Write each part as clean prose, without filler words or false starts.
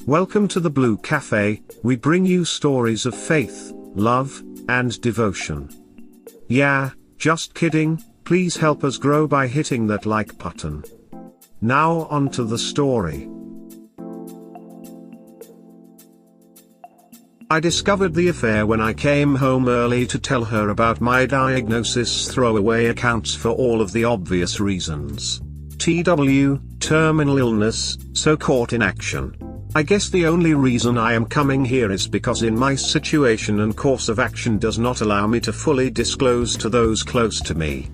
Welcome to the Blue Cafe. We bring you stories of faith, love, and devotion. Yeah, just kidding, please help us grow by hitting that like button. Now on to the story. I discovered the affair when I came home early to tell her about my diagnosis. Throwaway accounts for all of the obvious reasons. TW, terminal illness, so caught in action. I guess the only reason I am coming here is because in my situation and course of action does not allow me to fully disclose to those close to me.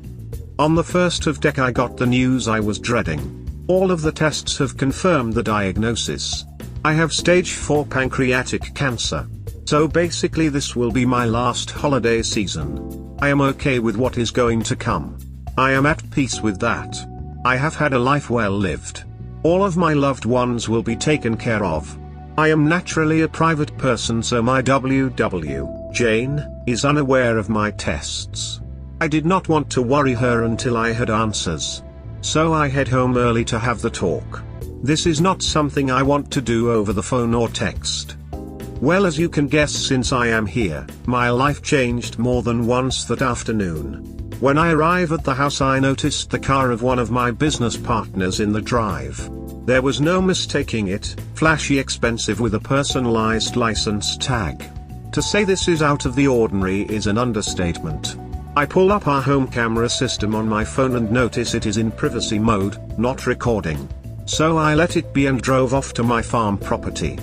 On the 1st of Dec I got the news I was dreading. All of the tests have confirmed the diagnosis. I have stage 4 pancreatic cancer. So basically this will be my last holiday season. I am okay with what is going to come. I am at peace with that. I have had a life well lived. All of my loved ones will be taken care of. I am naturally a private person, so my WW, Jane, is unaware of my tests. I did not want to worry her until I had answers. So I head home early to have the talk. This is not something I want to do over the phone or text. Well, as you can guess, since I am here, my life changed more than once that afternoon. When I arrive at the house I noticed the car of one of my business partners in the drive. There was no mistaking it, flashy, expensive with a personalized license tag. To say this is out of the ordinary is an understatement. I pull up our home camera system on my phone and notice it is in privacy mode, not recording. So I let it be and drove off to my farm property.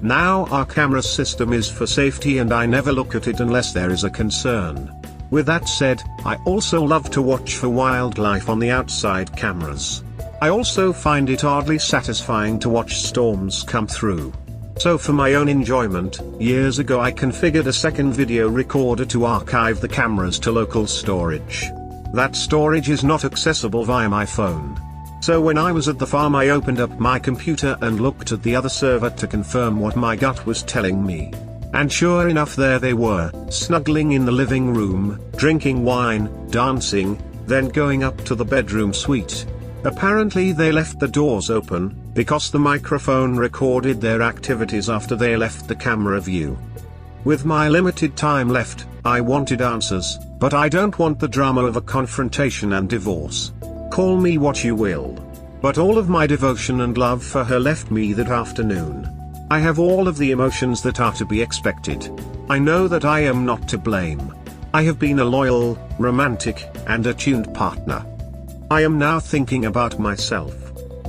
Now our camera system is for safety and I never look at it unless there is a concern. With that said, I also love to watch for wildlife on the outside cameras. I also find it oddly satisfying to watch storms come through. So for my own enjoyment, years ago I configured a second video recorder to archive the cameras to local storage. That storage is not accessible via my phone. So when I was at the farm I opened up my computer and looked at the other server to confirm what my gut was telling me. And sure enough, there they were, snuggling in the living room, drinking wine, dancing, then going up to the bedroom suite. Apparently they left the doors open, because the microphone recorded their activities after they left the camera view. With my limited time left, I wanted answers, but I don't want the drama of a confrontation and divorce. Call me what you will. But all of my devotion and love for her left me that afternoon. I have all of the emotions that are to be expected. I know that I am not to blame. I have been a loyal, romantic, and attuned partner. I am now thinking about myself.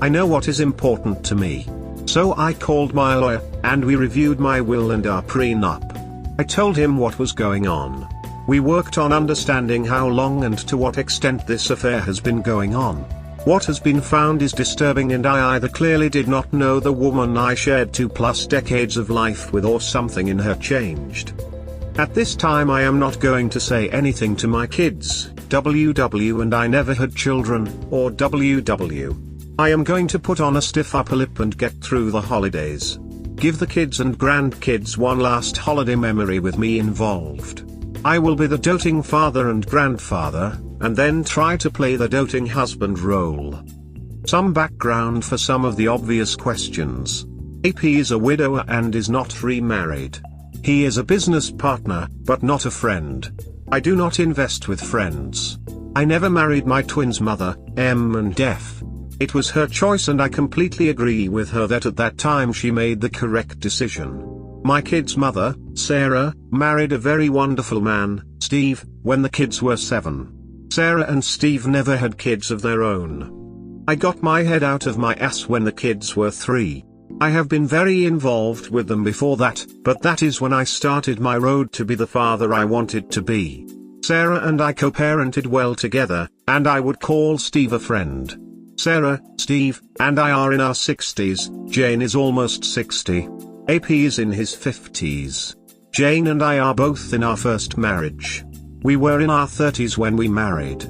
I know what is important to me. So I called my lawyer, and we reviewed my will and our prenup. I told him what was going on. We worked on understanding how long and to what extent this affair has been going on. What has been found is disturbing, and I either clearly did not know the woman I shared 2+ decades of life with, or something in her changed. At this time I am not going to say anything to my kids, WW, and I never had children, or WW. I am going to put on a stiff upper lip and get through the holidays. Give the kids and grandkids one last holiday memory with me involved. I will be the doting father and grandfather, and then try to play the doting husband role. Some background for some of the obvious questions. AP is a widower and is not remarried. He is a business partner, but not a friend. I do not invest with friends. I never married my twins' mother, M and F. It was her choice and I completely agree with her that at that time she made the correct decision. My kids' mother, Sarah, married a very wonderful man, Steve, when the kids were 7. Sarah and Steve never had kids of their own. I got my head out of my ass when the kids were 3. I have been very involved with them before that, but that is when I started my road to be the father I wanted to be. Sarah and I co-parented well together, and I would call Steve a friend. Sarah, Steve, and I are in our 60s, Jane is almost 60. AP is in his 50s. Jane and I are both in our first marriage. We were in our 30s when we married.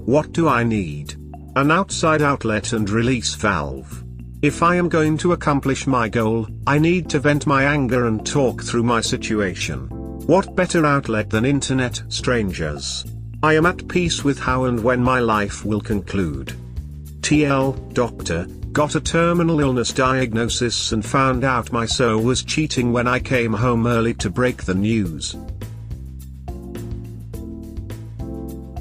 What do I need? An outside outlet and release valve. If I am going to accomplish my goal, I need to vent my anger and talk through my situation. What better outlet than internet strangers? I am at peace with how and when my life will conclude. TL, Doctor, got a terminal illness diagnosis and found out my SO was cheating when I came home early to break the news.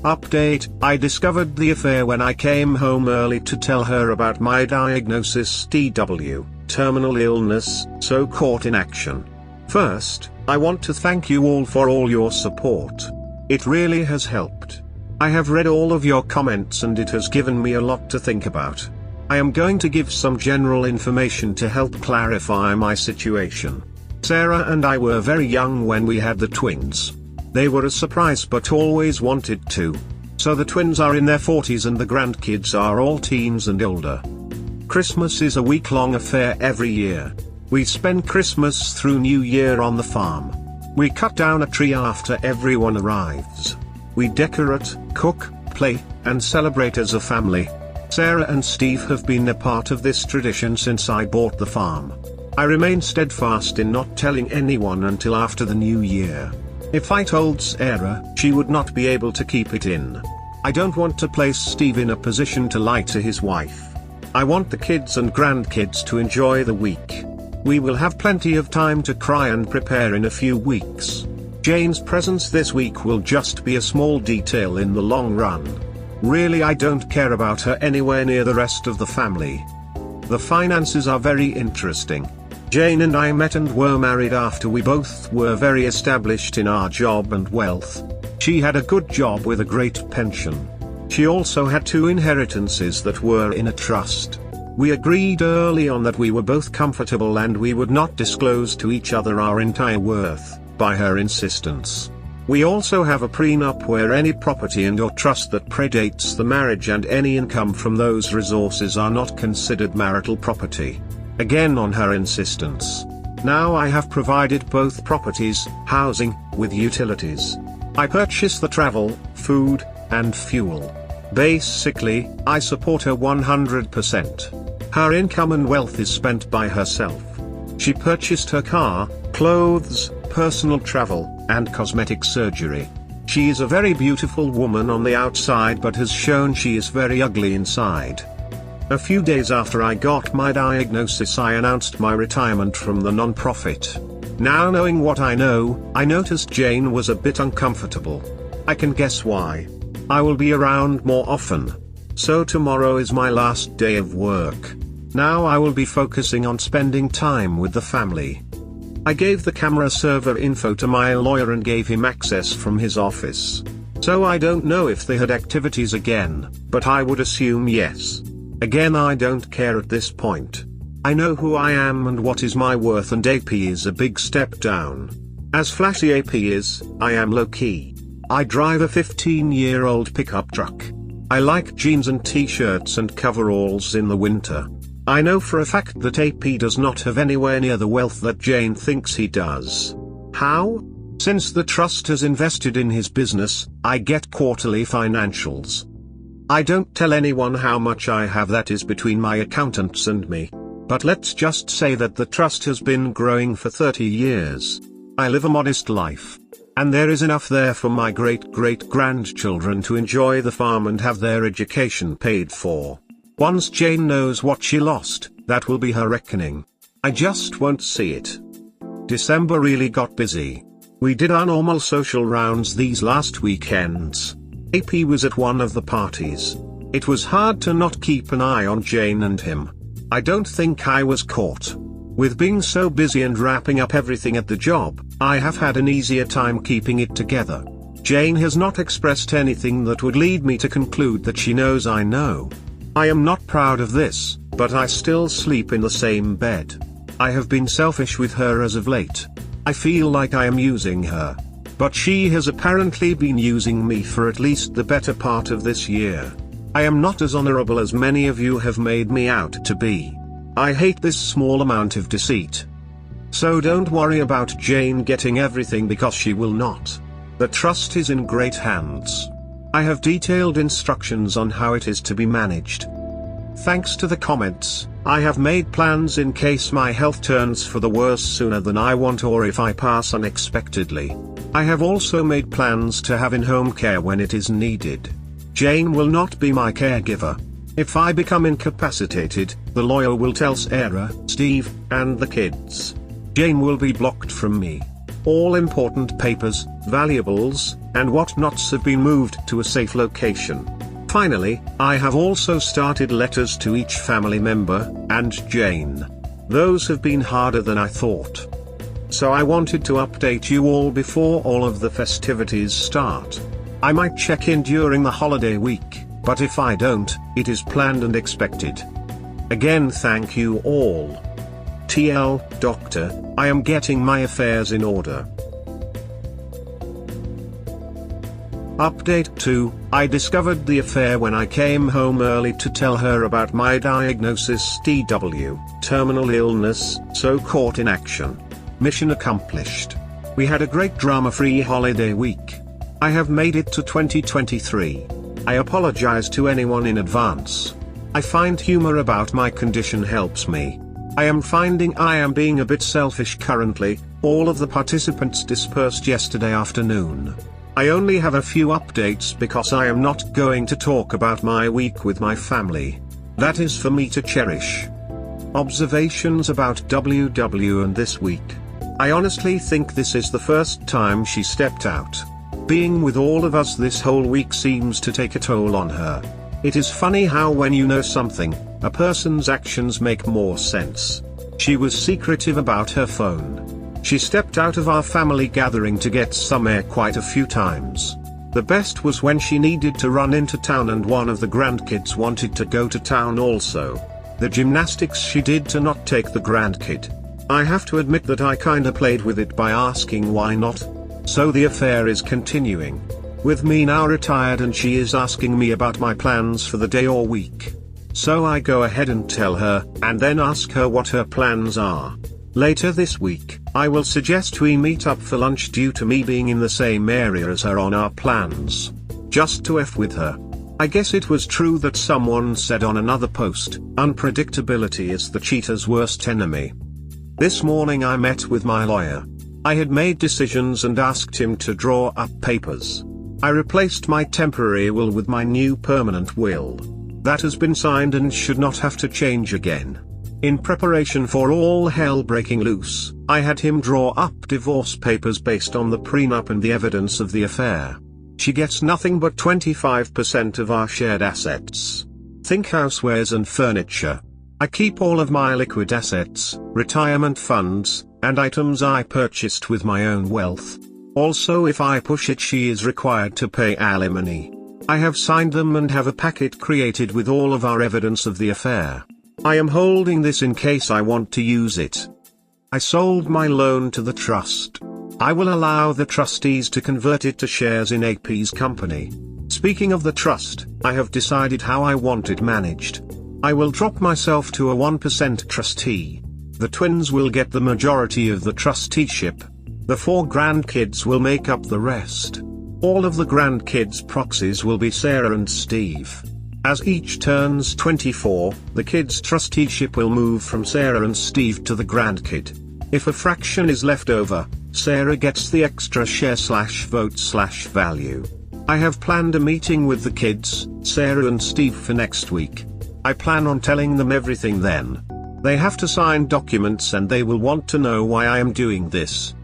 Update: I discovered the affair when I came home early to tell her about my diagnosis TW, terminal illness, so caught in action. First, I want to thank you all for all your support. It really has helped. I have read all of your comments and it has given me a lot to think about. I am going to give some general information to help clarify my situation. Sarah and I were very young when we had the twins. They were a surprise but always wanted to. So the twins are in their 40s and the grandkids are all teens and older. Christmas is a week-long affair every year. We spend Christmas through New Year on the farm. We cut down a tree after everyone arrives. We decorate, cook, play, and celebrate as a family. Sarah and Steve have been a part of this tradition since I bought the farm. I remain steadfast in not telling anyone until after the New Year. If I told Sarah, she would not be able to keep it in. I don't want to place Steve in a position to lie to his wife. I want the kids and grandkids to enjoy the week. We will have plenty of time to cry and prepare in a few weeks. Jane's presence this week will just be a small detail in the long run. Really, I don't care about her anywhere near the rest of the family. The finances are very interesting. Jane and I met and were married after we both were very established in our job and wealth. She had a good job with a great pension. She also had 2 inheritances that were in a trust. We agreed early on that we were both comfortable and we would not disclose to each other our entire worth, by her insistence. We also have a prenup where any property and or trust that predates the marriage and any income from those resources are not considered marital property. Again on her insistence. Now I have provided both properties, housing, with utilities. I purchase the travel, food, and fuel. Basically, I support her 100%. Her income and wealth is spent by herself. She purchased her car, clothes, personal travel, and cosmetic surgery. She is a very beautiful woman on the outside but has shown she is very ugly inside. A few days after I got my diagnosis, I announced my retirement from the non-profit. Now knowing what I know, I noticed Jane was a bit uncomfortable. I can guess why. I will be around more often. So tomorrow is my last day of work. Now I will be focusing on spending time with the family. I gave the camera server info to my lawyer and gave him access from his office. So I don't know if they had activities again, but I would assume yes. Again, I don't care at this point. I know who I am and what is my worth, and AP is a big step down. As flashy AP is, I am low-key. I drive a 15-year-old pickup truck. I like jeans and t-shirts and coveralls in the winter. I know for a fact that AP does not have anywhere near the wealth that Jane thinks he does. How? Since the trust has invested in his business, I get quarterly financials. I don't tell anyone how much I have, that is between my accountants and me. But let's just say that the trust has been growing for 30 years. I live a modest life. And there is enough there for my great-great-grandchildren to enjoy the farm and have their education paid for. Once Jane knows what she lost, that will be her reckoning. I just won't see it. December really got busy. We did our normal social rounds these last weekends. AP was at one of the parties. It was hard to not keep an eye on Jane and him. I don't think I was caught. With being so busy and wrapping up everything at the job, I have had an easier time keeping it together. Jane has not expressed anything that would lead me to conclude that she knows I know. I am not proud of this, but I still sleep in the same bed. I have been selfish with her as of late. I feel like I am using her. But she has apparently been using me for at least the better part of this year. I am not as honorable as many of you have made me out to be. I hate this small amount of deceit. So don't worry about Jane getting everything, because she will not. The trust is in great hands. I have detailed instructions on how it is to be managed. Thanks to the comments, I have made plans in case my health turns for the worse sooner than I want, or if I pass unexpectedly. I have also made plans to have in-home care when it is needed. Jane will not be my caregiver. If I become incapacitated, the lawyer will tell Sarah, Steve, and the kids. Jane will be blocked from me. All important papers, valuables, and whatnots have been moved to a safe location. Finally, I have also started letters to each family member, and Jane. Those have been harder than I thought. So I wanted to update you all before all of the festivities start. I might check in during the holiday week, but if I don't, it is planned and expected. Again, thank you all. TL, Doctor, I am getting my affairs in order. Update 2, I discovered the affair when I came home early to tell her about my diagnosis TW, terminal illness, so caught in action. Mission accomplished. We had a great drama-free holiday week. I have made it to 2023. I apologize to anyone in advance. I find humor about my condition helps me. I am finding I am being a bit selfish currently. All of the participants dispersed yesterday afternoon. I only have a few updates because I am not going to talk about my week with my family. That is for me to cherish. Observations about WW and this week. I honestly think this is the first time she stepped out. Being with all of us this whole week seems to take a toll on her. It is funny how when you know something, a person's actions make more sense. She was secretive about her phone. She stepped out of our family gathering to get some air quite a few times. The best was when she needed to run into town and one of the grandkids wanted to go to town also. The gymnastics she did to not take the grandkid. I have to admit that I kinda played with it by asking why not. So the affair is continuing. With me now retired and she is asking me about my plans for the day or week. So I go ahead and tell her, and then ask her what her plans are. Later this week, I will suggest we meet up for lunch due to me being in the same area as her on our plans. Just to F with her. I guess it was true that someone said on another post, unpredictability is the cheater's worst enemy. This morning I met with my lawyer. I had made decisions and asked him to draw up papers. I replaced my temporary will with my new permanent will. That has been signed and should not have to change again. In preparation for all hell breaking loose, I had him draw up divorce papers based on the prenup and the evidence of the affair. She gets nothing but 25% of our shared assets. Think housewares and furniture. I keep all of my liquid assets, retirement funds, and items I purchased with my own wealth. Also, if I push it, she is required to pay alimony. I have signed them and have a packet created with all of our evidence of the affair. I am holding this in case I want to use it. I sold my loan to the trust. I will allow the trustees to convert it to shares in AP's company. Speaking of the trust, I have decided how I want it managed. I will drop myself to a 1% trustee. The twins will get the majority of the trusteeship. The 4 grandkids will make up the rest. All of the grandkids' proxies will be Sarah and Steve. As each turns 24, the kids' trusteeship will move from Sarah and Steve to the grandkid. If a fraction is left over, Sarah gets the extra share/vote/value. I have planned a meeting with the kids, Sarah and Steve, for next week. I plan on telling them everything then. They have to sign documents and they will want to know why I am doing this.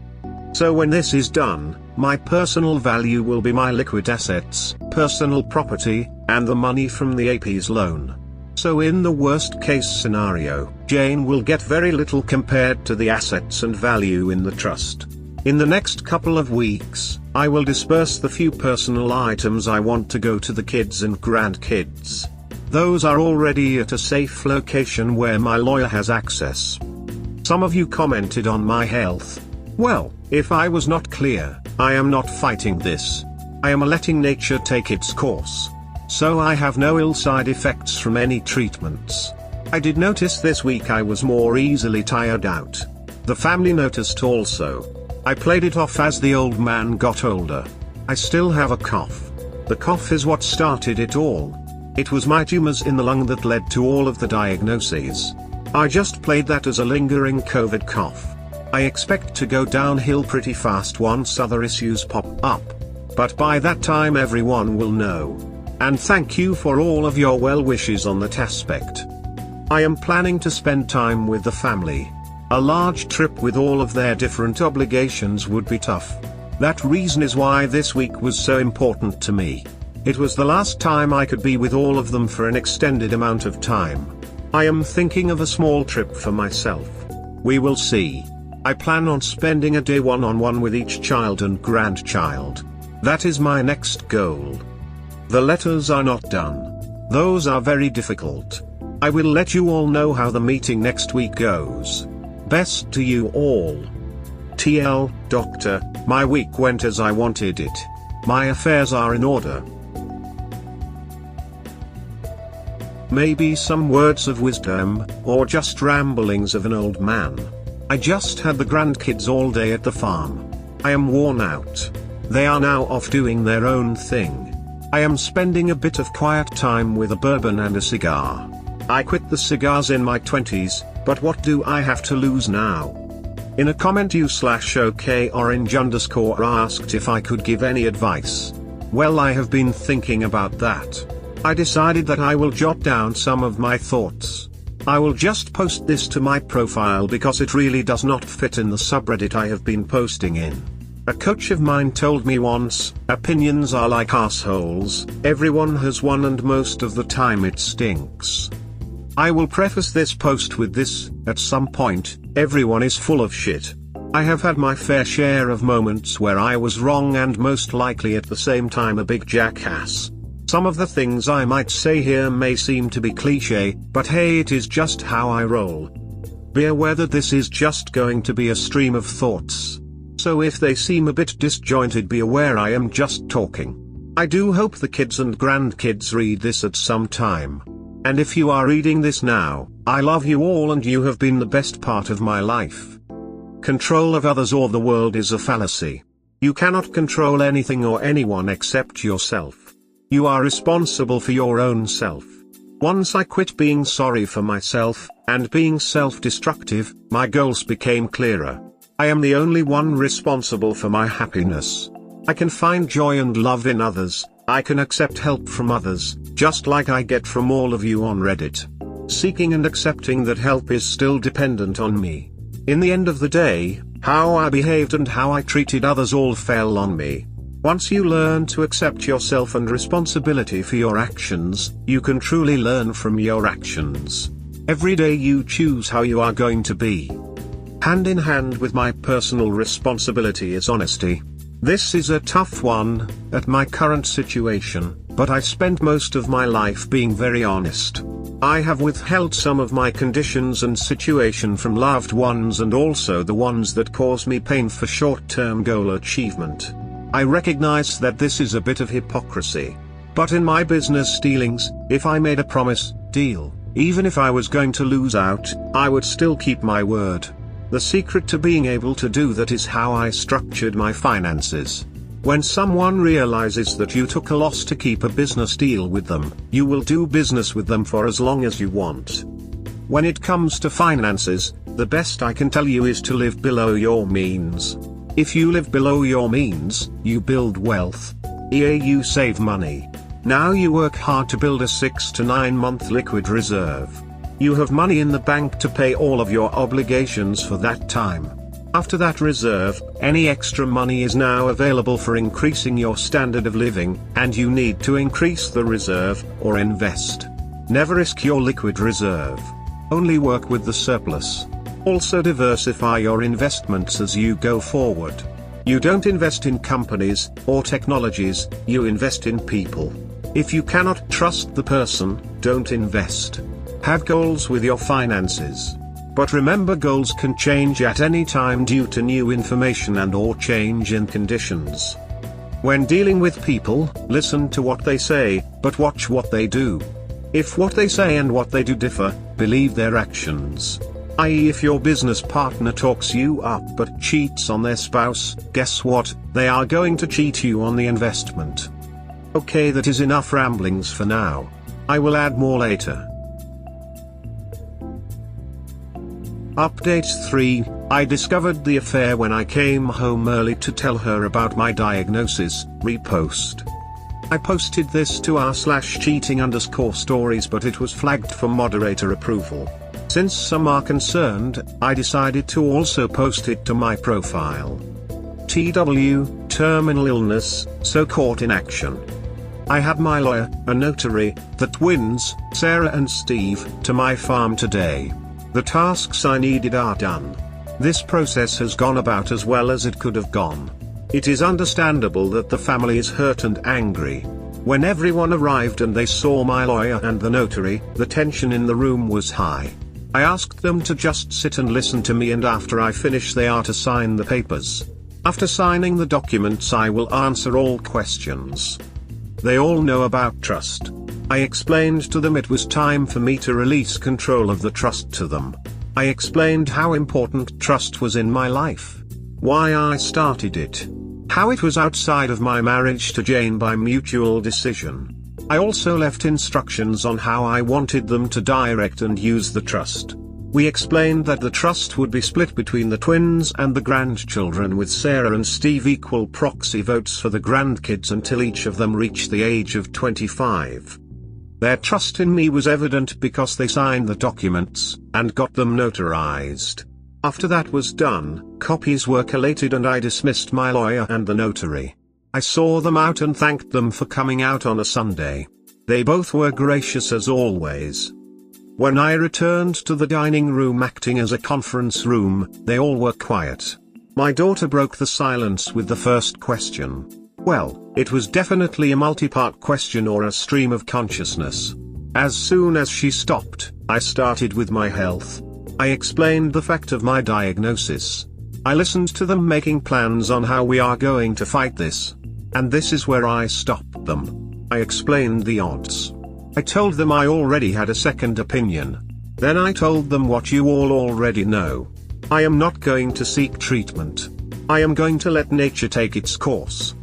So when this is done, my personal value will be my liquid assets, personal property, and the money from the AP's loan. So in the worst case scenario, Jane will get very little compared to the assets and value in the trust. In the next couple of weeks, I will disperse the few personal items I want to go to the kids and grandkids. Those are already at a safe location where my lawyer has access. Some of you commented on my health. Well, if I was not clear, I am not fighting this. I am letting nature take its course. So I have no ill side effects from any treatments. I did notice this week I was more easily tired out. The family noticed also. I played it off as the old man got older. I still have a cough. The cough is what started it all. It was my tumors in the lung that led to all of the diagnoses. I just played that as a lingering COVID cough. I expect to go downhill pretty fast once other issues pop up. But by that time everyone will know. And thank you for all of your well wishes on that aspect. I am planning to spend time with the family. A large trip with all of their different obligations would be tough. That reason is why this week was so important to me. It was the last time I could be with all of them for an extended amount of time. I am thinking of a small trip for myself. We will see. I plan on spending a day one-on-one with each child and grandchild. That is my next goal. The letters are not done. Those are very difficult. I will let you all know how the meeting next week goes. Best to you all. TL, Doctor, my week went as I wanted it. My affairs are in order. Maybe some words of wisdom, or just ramblings of an old man. I just had the grandkids all day at the farm. I am worn out. They are now off doing their own thing. I am spending a bit of quiet time with a bourbon and a cigar. I quit the cigars in my 20s, but what do I have to lose now? In a comment u/OKOrange_ asked if I could give any advice. Well, I have been thinking about that. I decided that I will jot down some of my thoughts. I will just post this to my profile because it really does not fit in the subreddit I have been posting in. A coach of mine told me once, opinions are like assholes, everyone has one and most of the time it stinks. I will preface this post with this, at some point, everyone is full of shit. I have had my fair share of moments where I was wrong and most likely at the same time a big jackass. Some of the things I might say here may seem to be cliché, but hey, it is just how I roll. Be aware that this is just going to be a stream of thoughts. So if they seem a bit disjointed, be aware I am just talking. I do hope the kids and grandkids read this at some time. And if you are reading this now, I love you all and you have been the best part of my life. Control of others or the world is a fallacy. You cannot control anything or anyone except yourself. You are responsible for your own self. Once I quit being sorry for myself, and being self-destructive, my goals became clearer. I am the only one responsible for my happiness. I can find joy and love in others, I can accept help from others, just like I get from all of you on Reddit. Seeking and accepting that help is still dependent on me. In the end of the day, how I behaved and how I treated others all fell on me. Once you learn to accept yourself and responsibility for your actions, you can truly learn from your actions. Every day you choose how you are going to be. Hand in hand with my personal responsibility is honesty. This is a tough one, at my current situation, but I spent most of my life being very honest. I have withheld some of my conditions and situation from loved ones and also the ones that cause me pain for short-term goal achievement. I recognize that this is a bit of hypocrisy. But in my business dealings, if I made a promise, deal, even if I was going to lose out, I would still keep my word. The secret to being able to do that is how I structured my finances. When someone realizes that you took a loss to keep a business deal with them, you will do business with them for as long as you want. When it comes to finances, the best I can tell you is to live below your means. If you live below your means, you build wealth. You save money. Now you work hard to build a 6 to 9 month liquid reserve. You have money in the bank to pay all of your obligations for that time. After that reserve, any extra money is now available for increasing your standard of living, and you need to increase the reserve, or invest. Never risk your liquid reserve. Only work with the surplus. Also diversify your investments as you go forward. You don't invest in companies, or technologies, you invest in people. If you cannot trust the person, don't invest. Have goals with your finances. But remember, goals can change at any time due to new information and or change in conditions. When dealing with people, listen to what they say, but watch what they do. If what they say and what they do differ, believe their actions. I.e., if your business partner talks you up but cheats on their spouse, guess what? They are going to cheat you on the investment. Okay, that is enough ramblings for now. I will add more later. Update 3, I discovered the affair when I came home early to tell her about my diagnosis, repost. I posted this to r/cheating_stories, but it was flagged for moderator approval. Since some are concerned, I decided to also post it to my profile. TW, terminal illness, so caught in action. I had my lawyer, a notary, the twins, Sarah and Steve, to my farm today. The tasks I needed are done. This process has gone about as well as it could have gone. It is understandable that the family is hurt and angry. When everyone arrived and they saw my lawyer and the notary, the tension in the room was high. I asked them to just sit and listen to me, and after I finish they are to sign the papers. After signing the documents I will answer all questions. They all know about trust. I explained to them it was time for me to release control of the trust to them. I explained how important trust was in my life. Why I started it. How it was outside of my marriage to Jane by mutual decision. I also left instructions on how I wanted them to direct and use the trust. We explained that the trust would be split between the twins and the grandchildren, with Sarah and Steve equal proxy votes for the grandkids until each of them reached the age of 25. Their trust in me was evident because they signed the documents, and got them notarized. After that was done, copies were collated and I dismissed my lawyer and the notary. I saw them out and thanked them for coming out on a Sunday. They both were gracious as always. When I returned to the dining room acting as a conference room, they all were quiet. My daughter broke the silence with the first question. Well, it was definitely a multi-part question or a stream of consciousness. As soon as she stopped, I started with my health. I explained the fact of my diagnosis. I listened to them making plans on how we are going to fight this. And this is where I stopped them. I explained the odds. I told them I already had a second opinion. Then I told them what you all already know. I am not going to seek treatment. I am going to let nature take its course.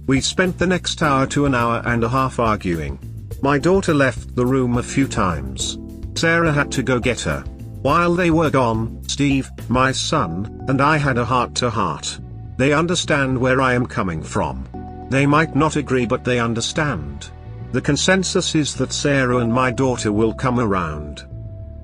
We spent the next hour to an hour and a half arguing. My daughter left the room a few times. Sarah had to go get her. While they were gone, Steve, my son, and I had a heart-to-heart. They understand where I am coming from. They might not agree, but they understand. The consensus is that Sarah and my daughter will come around.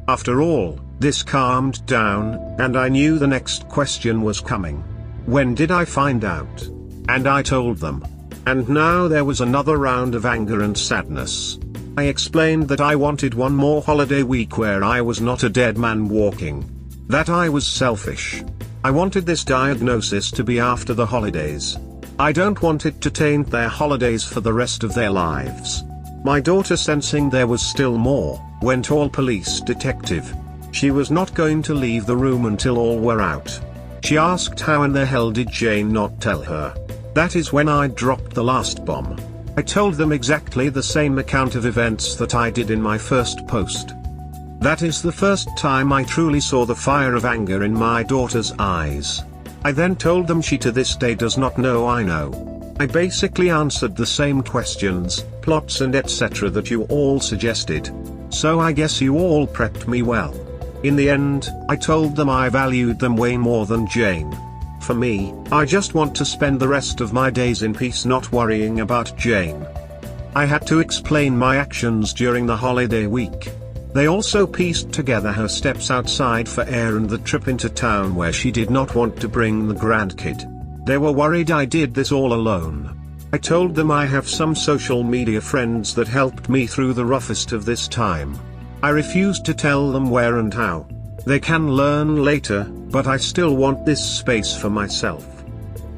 After all, this calmed down, and I knew the next question was coming. When did I find out? And I told them. And now there was another round of anger and sadness. I explained that I wanted one more holiday week where I was not a dead man walking. That I was selfish. I wanted this diagnosis to be after the holidays. I don't want it to taint their holidays for the rest of their lives. My daughter, sensing there was still more, went all police detective. She was not going to leave the room until all were out. She asked how in the hell did Jane not tell her. That is when I dropped the last bomb. I told them exactly the same account of events that I did in my first post. That is the first time I truly saw the fire of anger in my daughter's eyes. I then told them she to this day does not know I know. I basically answered the same questions, plots and etc. that you all suggested. So I guess you all prepped me well. In the end, I told them I valued them way more than Jane. For me, I just want to spend the rest of my days in peace, not worrying about Jane. I had to explain my actions during the holiday week. They also pieced together her steps outside for air and the trip into town where she did not want to bring the grandkid. They were worried I did this all alone. I told them I have some social media friends that helped me through the roughest of this time. I refused to tell them where and how. They can learn later, but I still want this space for myself.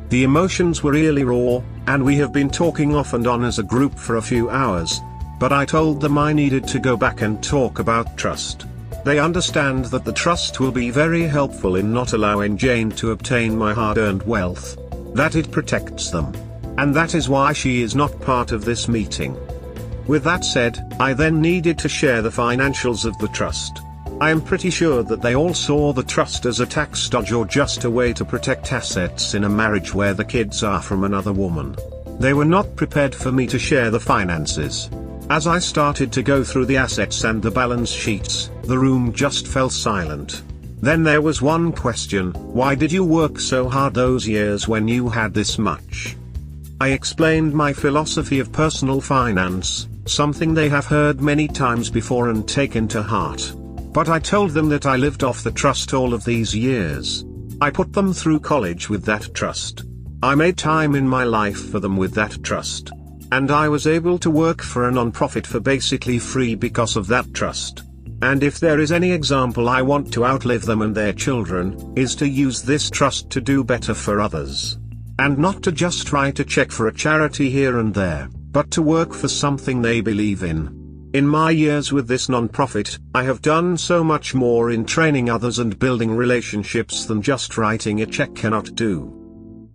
The emotions were really raw, and we have been talking off and on as a group for a few hours. But I told them I needed to go back and talk about trust. They understand that the trust will be very helpful in not allowing Jane to obtain my hard-earned wealth. That it protects them. And that is why she is not part of this meeting. With that said, I then needed to share the financials of the trust. I am pretty sure that they all saw the trust as a tax dodge or just a way to protect assets in a marriage where the kids are from another woman. They were not prepared for me to share the finances. As I started to go through the assets and the balance sheets, the room just fell silent. Then there was one question: why did you work so hard those years when you had this much? I explained my philosophy of personal finance, something they have heard many times before and taken to heart. But I told them that I lived off the trust all of these years. I put them through college with that trust. I made time in my life for them with that trust. And I was able to work for a non-profit for basically free because of that trust. And if there is any example I want to outlive them and their children, is to use this trust to do better for others. And not to just try to check for a charity here and there, but to work for something they believe in. In my years with this non-profit, I have done so much more in training others and building relationships than just writing a check cannot do.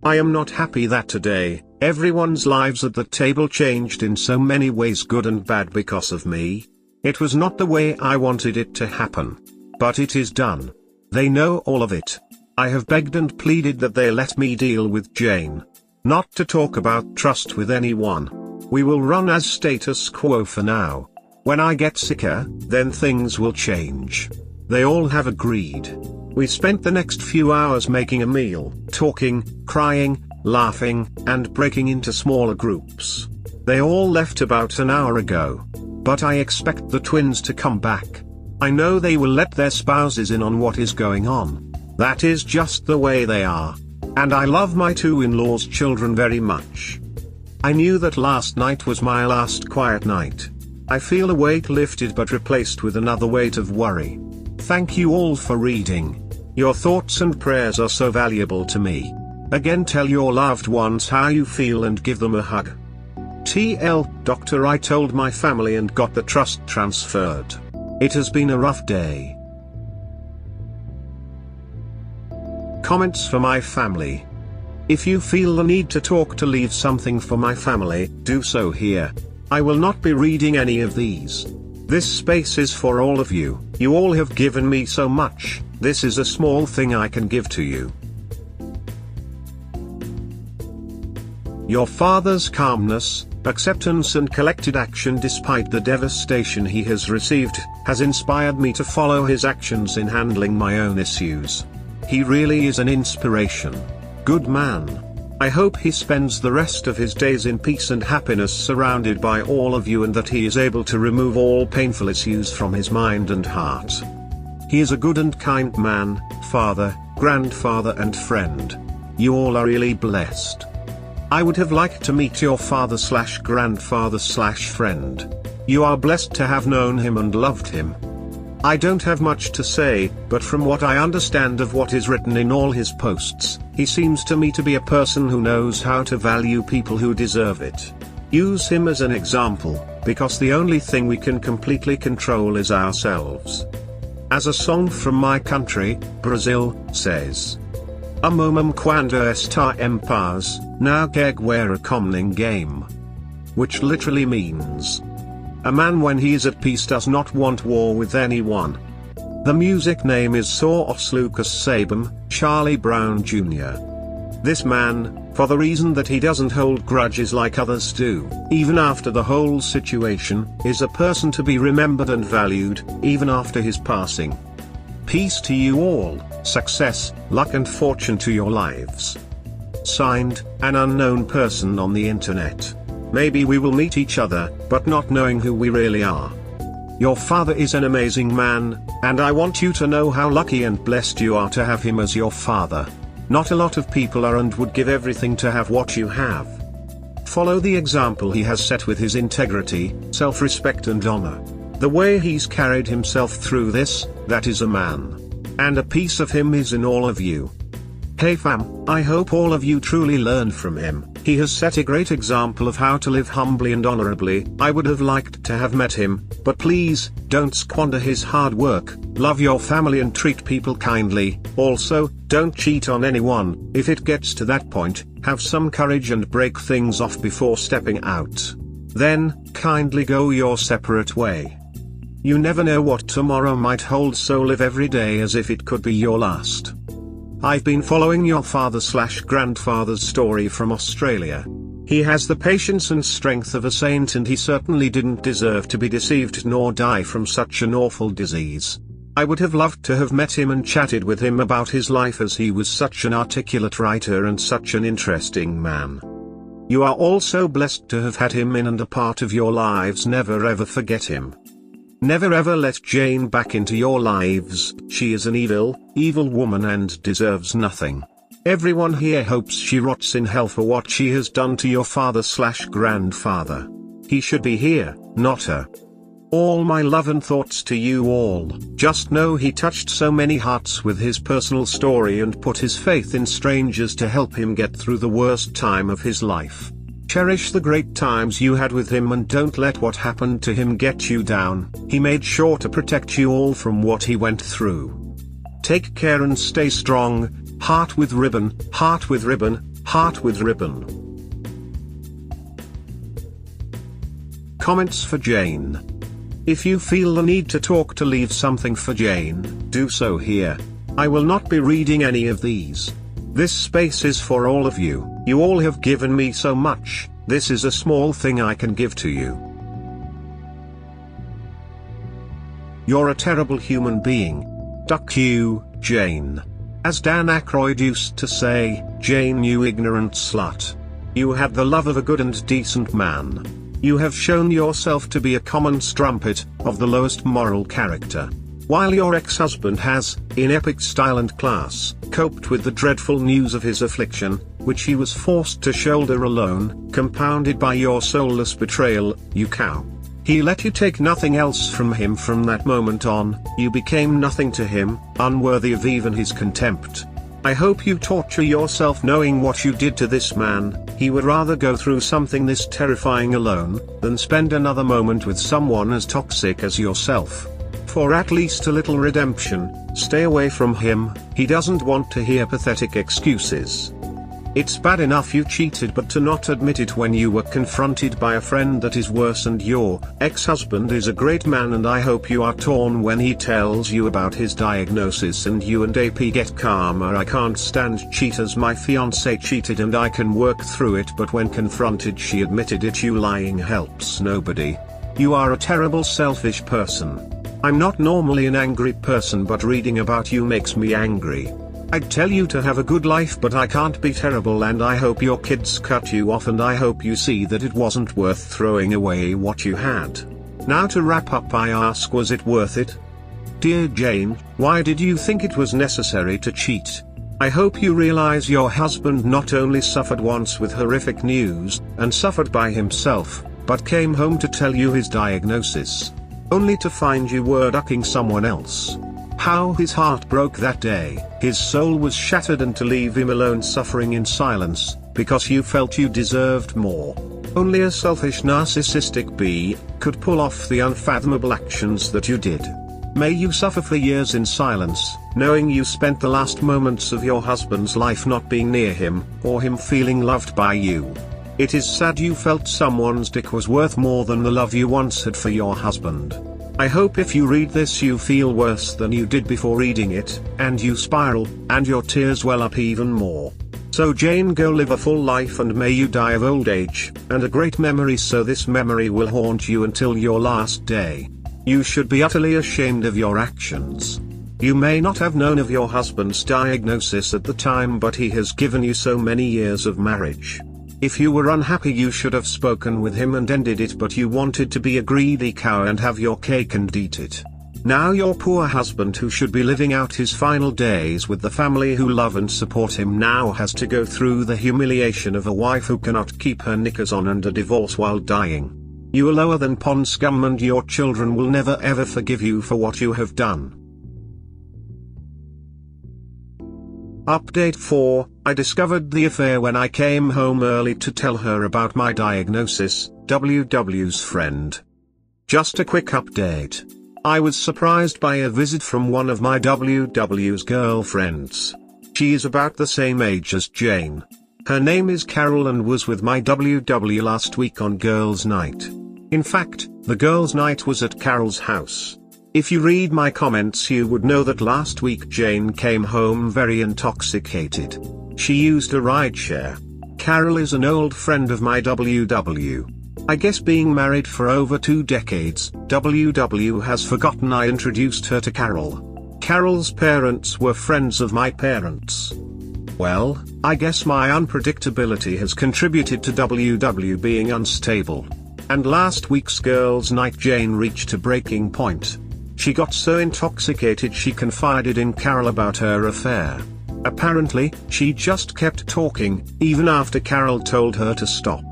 I am not happy that today, everyone's lives at the table changed in so many ways, good and bad, because of me. It was not the way I wanted it to happen. But it is done. They know all of it. I have begged and pleaded that they let me deal with Jane. Not to talk about trust with anyone. We will run as status quo for now. When I get sicker, then things will change. They all have agreed. We spent the next few hours making a meal, talking, crying, laughing, and breaking into smaller groups. They all left about an hour ago. But I expect the twins to come back. I know they will let their spouses in on what is going on. That is just the way they are. And I love my two in-laws' children very much. I knew that last night was my last quiet night. I feel a weight lifted but replaced with another weight of worry. Thank you all for reading. Your thoughts and prayers are so valuable to me. Again, tell your loved ones how you feel and give them a hug. Doctor, I told my family and got the trust transferred. It has been a rough day. Comments for my family. If you feel the need to talk to leave something for my family, do so here. I will not be reading any of these. This space is for all of you. You all have given me so much. This is a small thing I can give to you. Your father's calmness, acceptance and collected action despite the devastation he has received, has inspired me to follow his actions in handling my own issues. He really is an inspiration. Good man. I hope he spends the rest of his days in peace and happiness surrounded by all of you, and that he is able to remove all painful issues from his mind and heart. He is a good and kind man, father, grandfather and friend. You all are really blessed. I would have liked to meet your father/grandfather/friend. You are blessed to have known him and loved him. I don't have much to say, but from what I understand of what is written in all his posts, he seems to me to be a person who knows how to value people who deserve it. Use him as an example, because the only thing we can completely control is ourselves. As a song from my country, Brazil, says, "A momum quando está em paz, não quer guerra com ninguém," which literally means, a man when he is at peace does not want war with anyone. The music name is Sir Lucas Sabin, Charlie Brown Jr. This man, for the reason that he doesn't hold grudges like others do, even after the whole situation, is a person to be remembered and valued, even after his passing. Peace to you all, success, luck and fortune to your lives. Signed, an unknown person on the internet. Maybe we will meet each other, but not knowing who we really are. Your father is an amazing man, and I want you to know how lucky and blessed you are to have him as your father. Not a lot of people are and would give everything to have what you have. Follow the example he has set with his integrity, self-respect and honor. The way he's carried himself through this, that is a man. And a piece of him is in all of you. Hey fam, I hope all of you truly learn from him. He has set a great example of how to live humbly and honorably. I would have liked to have met him, but please, don't squander his hard work, love your family and treat people kindly. Also, don't cheat on anyone. If it gets to that point, have some courage and break things off before stepping out. Then, kindly go your separate way. You never know what tomorrow might hold, so live every day as if it could be your last. I've been following your father/grandfather's story from Australia. He has the patience and strength of a saint, and he certainly didn't deserve to be deceived nor die from such an awful disease. I would have loved to have met him and chatted with him about his life, as he was such an articulate writer and such an interesting man. You are also blessed to have had him in and a part of your lives. Never ever forget him. Never ever let Jane back into your lives. She is an evil, evil woman and deserves nothing. Everyone here hopes she rots in hell for what she has done to your father/grandfather. He should be here, not her. All my love and thoughts to you all. Just know he touched so many hearts with his personal story and put his faith in strangers to help him get through the worst time of his life. Cherish the great times you had with him and don't let what happened to him get you down. He made sure to protect you all from what he went through. Take care and stay strong. Heart with ribbon, heart with ribbon, heart with ribbon. Comments for Jane. If you feel the need to talk to leave something for Jane, do so here. I will not be reading any of these. This space is for all of you. You all have given me so much. This is a small thing I can give to you. You're a terrible human being. Duck you, Jane. As Dan Aykroyd used to say, Jane, you ignorant slut. You had the love of a good and decent man. You have shown yourself to be a common strumpet, of the lowest moral character. While your ex-husband has, in epic style and class, coped with the dreadful news of his affliction, which he was forced to shoulder alone, compounded by your soulless betrayal, you cow. He let you take nothing else from him from that moment on. You became nothing to him, unworthy of even his contempt. I hope you torture yourself knowing what you did to this man. He would rather go through something this terrifying alone, than spend another moment with someone as toxic as yourself. For at least a little redemption, stay away from him. He doesn't want to hear pathetic excuses. It's bad enough you cheated, but to not admit it when you were confronted by a friend, that is worse. And your ex-husband is a great man, and I hope you are torn when he tells you about his diagnosis and you and AP get karma. I can't stand cheaters. My fiancé cheated and I can work through it, but when confronted she admitted it. You lying helps nobody. You are a terrible selfish person. I'm not normally an angry person, but reading about you makes me angry. I'd tell you to have a good life, but I can't be terrible, and I hope your kids cut you off, and I hope you see that it wasn't worth throwing away what you had. Now to wrap up, I ask, was it worth it? Dear Jane, why did you think it was necessary to cheat? I hope you realize your husband not only suffered once with horrific news, and suffered by himself, but came home to tell you his diagnosis, only to find you were ducking someone else. How his heart broke that day. His soul was shattered, and to leave him alone suffering in silence, because you felt you deserved more. Only a selfish narcissistic bee could pull off the unfathomable actions that you did. May you suffer for years in silence, knowing you spent the last moments of your husband's life not being near him, or him feeling loved by you. It is sad you felt someone's dick was worth more than the love you once had for your husband. I hope if you read this you feel worse than you did before reading it, and you spiral, and your tears well up even more. So Jane, go live a full life, and may you die of old age, and a great memory, so this memory will haunt you until your last day. You should be utterly ashamed of your actions. You may not have known of your husband's diagnosis at the time, but he has given you so many years of marriage. If you were unhappy you should have spoken with him and ended it, but you wanted to be a greedy cow and have your cake and eat it. Now your poor husband, who should be living out his final days with the family who love and support him, now has to go through the humiliation of a wife who cannot keep her knickers on and a divorce while dying. You are lower than pond scum, and your children will never ever forgive you for what you have done. Update 4, I discovered the affair when I came home early to tell her about my diagnosis, WW's friend. Just a quick update. I was surprised by a visit from one of my WW's girlfriends. She is about the same age as Jane. Her name is Carol and was with my WW last week on girls' night. In fact, the girls' night was at Carol's house. If you read my comments you would know that last week Jane came home very intoxicated. She used a rideshare. Carol is an old friend of my WW. I guess being married for over 2 decades, WW has forgotten I introduced her to Carol. Carol's parents were friends of my parents. Well, I guess my unpredictability has contributed to WW being unstable. And last week's girls' night Jane reached a breaking point. She got so intoxicated she confided in Carol about her affair. Apparently, she just kept talking, even after Carol told her to stop.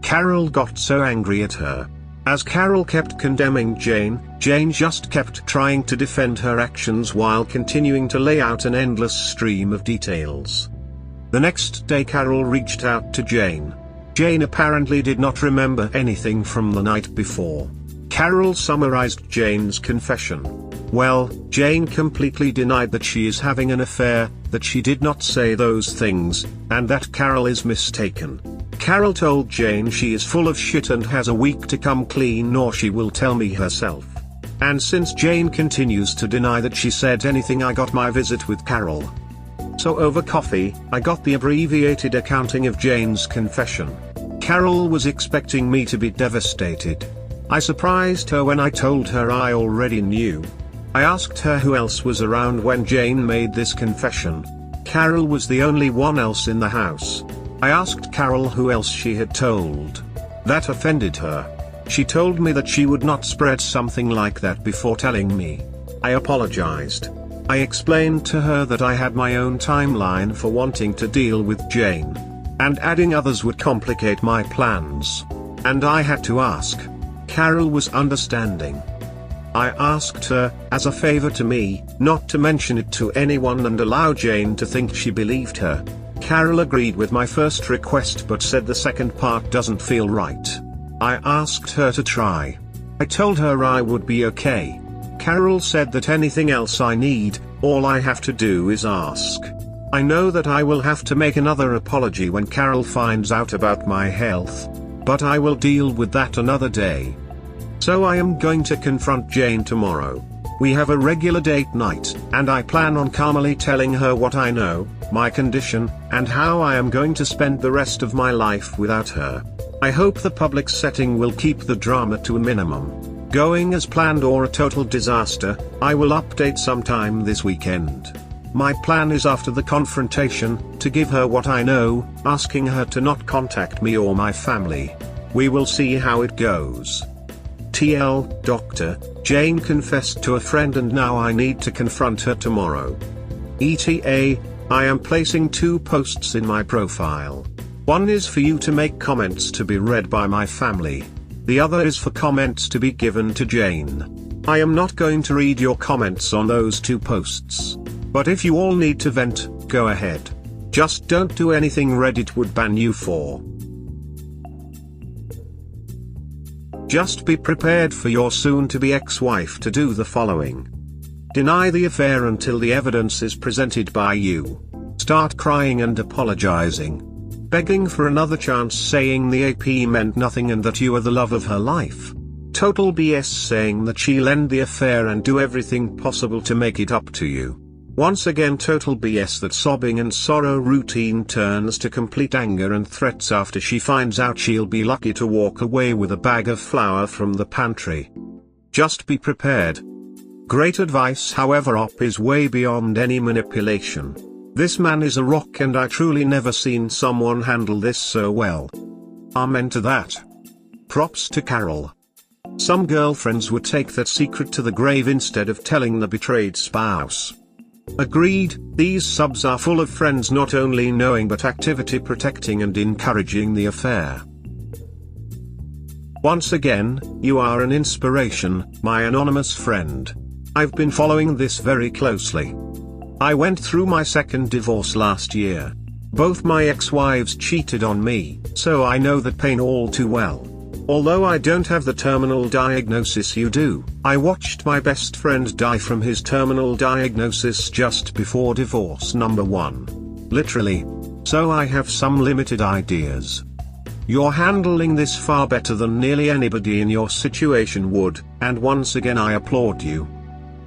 Carol got so angry at her. As Carol kept condemning Jane, Jane just kept trying to defend her actions while continuing to lay out an endless stream of details. The next day Carol reached out to Jane. Jane apparently did not remember anything from the night before. Carol summarized Jane's confession. Well, Jane completely denied that she is having an affair, that she did not say those things, and that Carol is mistaken. Carol told Jane she is full of shit and has a week to come clean or she will tell me herself. And since Jane continues to deny that she said anything, I got my visit with Carol. So over coffee, I got the abbreviated accounting of Jane's confession. Carol was expecting me to be devastated. I surprised her when I told her I already knew. I asked her who else was around when Jane made this confession. Carol was the only one else in the house. I asked Carol who else she had told. That offended her. She told me that she would not spread something like that before telling me. I apologized. I explained to her that I had my own timeline for wanting to deal with Jane. And adding others would complicate my plans. And I had to ask. Carol was understanding. I asked her, as a favor to me, not to mention it to anyone and allow Jane to think she believed her. Carol agreed with my first request but said the second part doesn't feel right. I asked her to try. I told her I would be okay. Carol said that anything else I need, all I have to do is ask. I know that I will have to make another apology when Carol finds out about my health, but I will deal with that another day. So I am going to confront Jane tomorrow. We have a regular date night, and I plan on calmly telling her what I know, my condition, and how I am going to spend the rest of my life without her. I hope the public setting will keep the drama to a minimum. Going as planned or a total disaster, I will update sometime this weekend. My plan is after the confrontation, to give her what I know, asking her to not contact me or my family. We will see how it goes. TL, Doctor, Jane confessed to a friend and now I need to confront her tomorrow. ETA, I am placing 2 posts in my profile. One is for you to make comments to be read by my family. The other is for comments to be given to Jane. I am not going to read your comments on those 2 posts. But if you all need to vent, go ahead. Just don't do anything Reddit would ban you for. Just be prepared for your soon-to-be ex-wife to do the following. Deny the affair until the evidence is presented by you. Start crying and apologizing. Begging for another chance, saying the AP meant nothing and that you are the love of her life. Total BS, saying that she'll end the affair and do everything possible to make it up to you. Once again total BS that sobbing and sorrow routine turns to complete anger and threats after she finds out she'll be lucky to walk away with a bag of flour from the pantry. Just be prepared. Great advice, however, op is way beyond any manipulation. This man is a rock and I truly never seen someone handle this so well. Amen to that. Props to Carol. Some girlfriends would take that secret to the grave instead of telling the betrayed spouse. Agreed, these subs are full of friends not only knowing but actively protecting and encouraging the affair. Once again, you are an inspiration, my anonymous friend. I've been following this very closely. I went through my second divorce last year. Both my ex-wives cheated on me, so I know that pain all too well. Although I don't have the terminal diagnosis you do, I watched my best friend die from his terminal diagnosis just before divorce number 1. Literally. So I have some limited ideas. You're handling this far better than nearly anybody in your situation would, and once again I applaud you.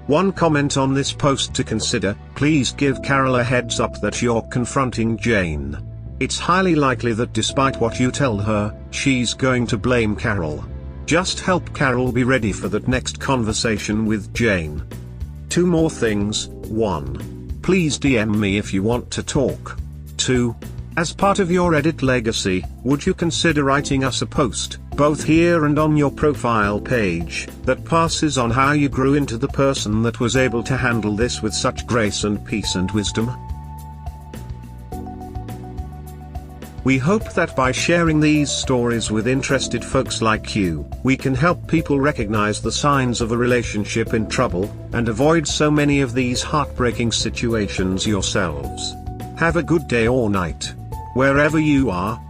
One comment on this post to consider: please give Carol a heads up that you're confronting Jane. It's highly likely that despite what you tell her, she's going to blame Carol. Just help Carol be ready for that next conversation with Jane. 2 more things. 1. Please DM me if you want to talk. 2. As part of your Edit legacy, would you consider writing us a post, both here and on your profile page, that passes on how you grew into the person that was able to handle this with such grace and peace and wisdom? We hope that by sharing these stories with interested folks like you, we can help people recognize the signs of a relationship in trouble, and avoid so many of these heartbreaking situations yourselves. Have a good day or night, wherever you are.